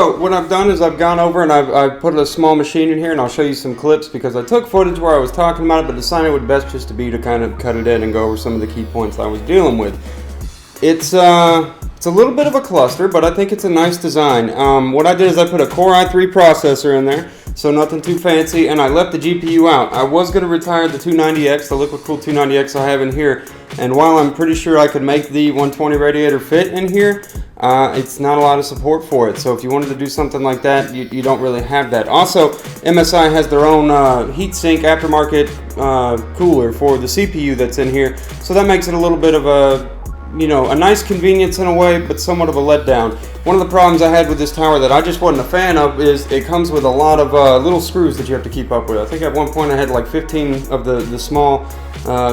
So what I've done is I've gone over and I've put a small machine in here, and I'll show you some clips because I took footage where I was talking about it, but decided it would best just to be to kind of cut it in and go over some of the key points I was dealing with. It's a little bit of a cluster, but I think it's a nice design. What I did is I put a Core i3 processor in there, so nothing too fancy, and I left the GPU out. I was going to retire the 290X, the liquid cooled 290X I have in here, and while I'm pretty sure I could make the 120 radiator fit in here, it's not a lot of support for it. So if you wanted to do something like that, you don't really have that. Also, MSI has their own heatsink aftermarket cooler for the CPU that's in here, so that makes it a little bit of a nice convenience in a way, but somewhat of a letdown. One of the problems I had with this tower that I just wasn't a fan of is it comes with a lot of little screws that you have to keep up with. I think at one point I had like 15 of the small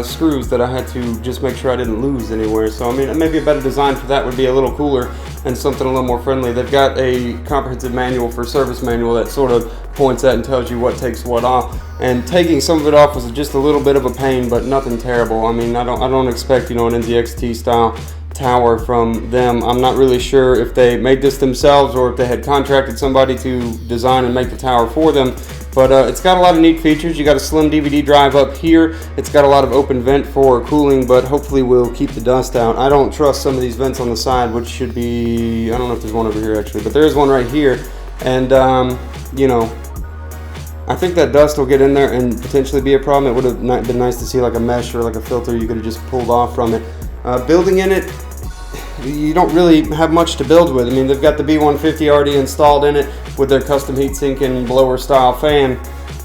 screws that I had to just make sure I didn't lose anywhere. So I mean, maybe a better design for that would be a little cooler and something a little more friendly. They've got a comprehensive manual for service manual that sort of points at and tells you what takes what off. And taking some of it off was just a little bit of a pain, but nothing terrible. I mean, I don't expect an NZXT style tower from them. I'm not really sure if they made this themselves or if they had contracted somebody to design and make the tower for them. But it's got a lot of neat features. You got a slim DVD drive up here. It's got a lot of open vent for cooling, but hopefully will keep the dust out. I don't trust some of these vents on the side, which should be, I don't know if there's one over here actually, but there's one right here. And I think that dust will get in there and potentially be a problem. It would have been nice to see like a mesh or like a filter you could have just pulled off from it. Building in it, you don't really have much to build with. I mean, they've got the B150 already installed in it with their custom heatsink and blower style fan.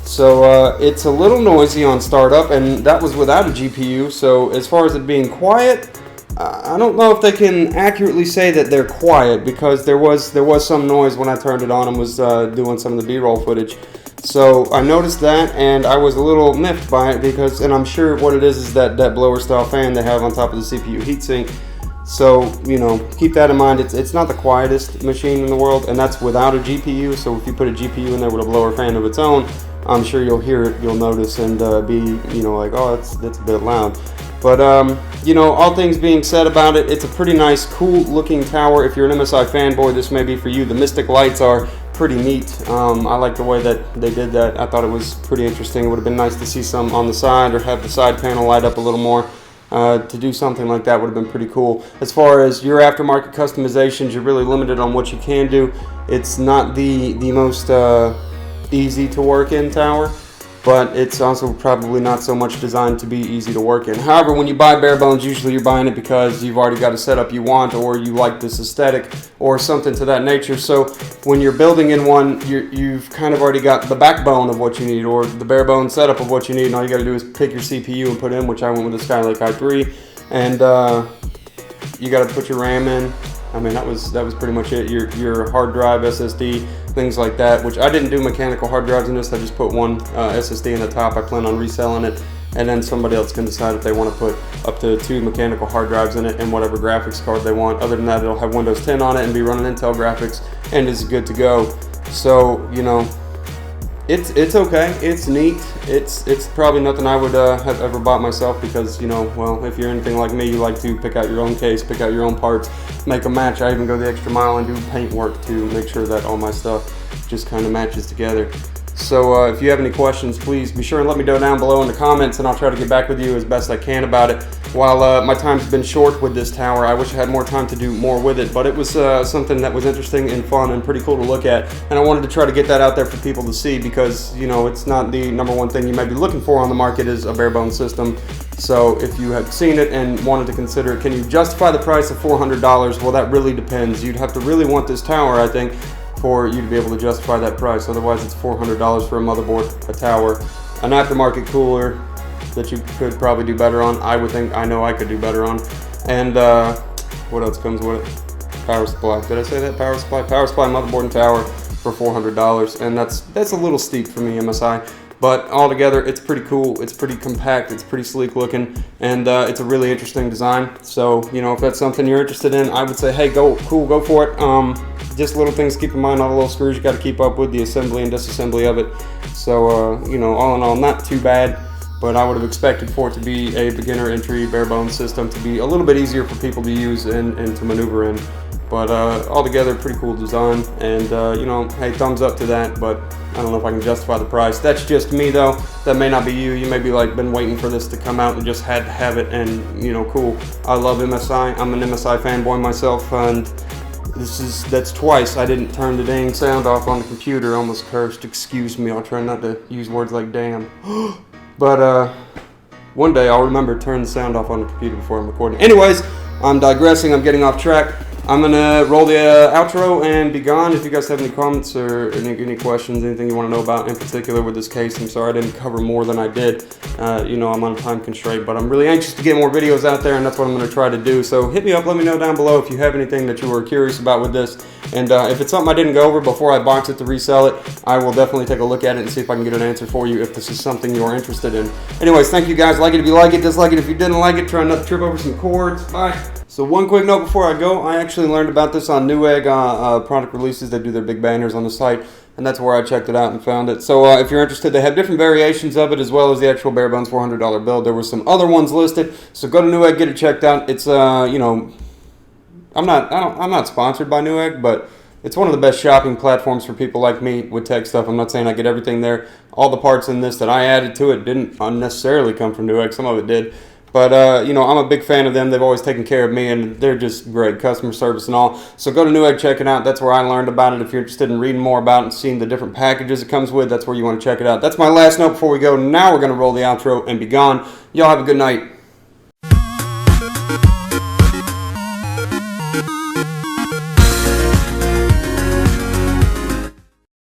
So it's a little noisy on startup, and that was without a GPU. So as far as it being quiet, I don't know if they can accurately say that they're quiet, because there was some noise when I turned it on and was doing some of the B-roll footage. So I noticed that, and I was a little miffed by it and I'm sure what it is that blower style fan they have on top of the CPU heatsink. So, keep that in mind. It's not the quietest machine in the world, and that's without a GPU. So if you put a GPU in there with a blower fan of its own, I'm sure you'll hear it, you'll notice, and be, like, oh, that's a bit loud. But, all things being said about it, it's a pretty nice, cool looking tower. If you're an MSI fanboy, this may be for you. The Mystic lights are pretty neat. I like the way that they did that. I thought it was pretty interesting. It would have been nice to see some on the side or have the side panel light up a little more. To do something like that would have been pretty cool. As far as your aftermarket customizations, you're really limited on what you can do. It's not the most easy to work in tower, but it's also probably not so much designed to be easy to work in. However, when you buy Barebones, usually you're buying it because you've already got a setup you want, or you like this aesthetic or something to that nature. So when you're building in one, you've kind of already got the backbone of what you need, or the bare bones setup of what you need, and all you got to do is pick your CPU and put in, which I went with the Skylake i3, and you got to put your RAM in. I mean, that was pretty much it. Your hard drive, SSD, things like that, which I didn't do mechanical hard drives in this. I just put one SSD in the top. I plan on reselling it, and then somebody else can decide if they want to put up to 2 mechanical hard drives in it and whatever graphics card they want. Other than that, it'll have Windows 10 on it and be running Intel graphics, and is good to go. So, it's okay. It's neat. It's probably nothing I would have ever bought myself, because well, if you're anything like me, you like to pick out your own case, pick out your own parts, make a match. I even go the extra mile and do paint work to make sure that all my stuff just kind of matches together. So if you have any questions, please be sure and let me know down below in the comments, and I'll try to get back with you as best I can about it. While my time's been short with this tower, I wish I had more time to do more with it, but it was something that was interesting and fun and pretty cool to look at, and I wanted to try to get that out there for people to see, because it's not the #1 thing you may be looking for on the market is a barebones system. So if you have seen it and wanted to consider it, can you justify the price of $400? Well, that really depends. You'd have to really want this tower, I think, for you to be able to justify that price. Otherwise, it's $400 for a motherboard, a tower, an aftermarket cooler that you could probably do better on. I know I could do better on. And what else comes with it? Power supply. Did I say that? Power supply, motherboard, and tower for $400, and that's a little steep for me, MSI. But altogether, it's pretty cool. It's pretty compact. It's pretty sleek looking, and it's a really interesting design. So if that's something you're interested in, I would say, hey, go for it. Just little things to keep in mind, all the little screws you got to keep up with, the assembly and disassembly of it. So all in all, not too bad. But I would have expected for it to be a beginner entry barebones system to be a little bit easier for people to use and to maneuver in. But altogether, pretty cool design, and you know, hey, thumbs up to that. But I don't know if I can justify the price. That's just me, though. That may not be you. You may be like, been waiting for this to come out and just had to have it, and you know, cool. I love MSI. I'm an MSI fanboy myself, and that's twice I didn't turn the dang sound off on the computer. Almost cursed. Excuse me. I'll try not to use words like damn. But one day I'll remember to turn the sound off on the computer before I'm recording. Anyways, I'm digressing. I'm getting off track. I'm going to roll the outro and be gone. If you guys have any comments or any questions, anything you want to know about in particular with this case, I'm sorry I didn't cover more than I did. You know, I'm on a time constraint, but I'm really anxious to get more videos out there, and that's what I'm going to try to do. So hit me up, let me know down below if you have anything that you were curious about with this. And if it's something I didn't go over before I box it to resell it, I will definitely take a look at it and see if I can get an answer for you if this is something you're interested in. Anyways, thank you guys. Like it if you like it, dislike it if you didn't like it. Try not to trip over some cords. Bye. So one quick note before I go, I actually learned about this on Newegg product releases. They do their big banners on the site, and that's where I checked it out and found it. So if you're interested, they have different variations of it as well as the actual Barebones $400 build. There were some other ones listed, so go to Newegg, get it checked out. It's you know, I'm not sponsored by Newegg, but it's one of the best shopping platforms for people like me with tech stuff. I'm not saying I get everything there. All the parts in this that I added to it didn't unnecessarily come from Newegg. Some of it did. But, you know, I'm a big fan of them. They've always taken care of me, and they're just great, customer service and all. So go to Newegg, check it out. That's where I learned about it. If you're interested in reading more about it and seeing the different packages it comes with, that's where you want to check it out. That's my last note before we go. Now we're going to roll the outro and be gone. Y'all have a good night.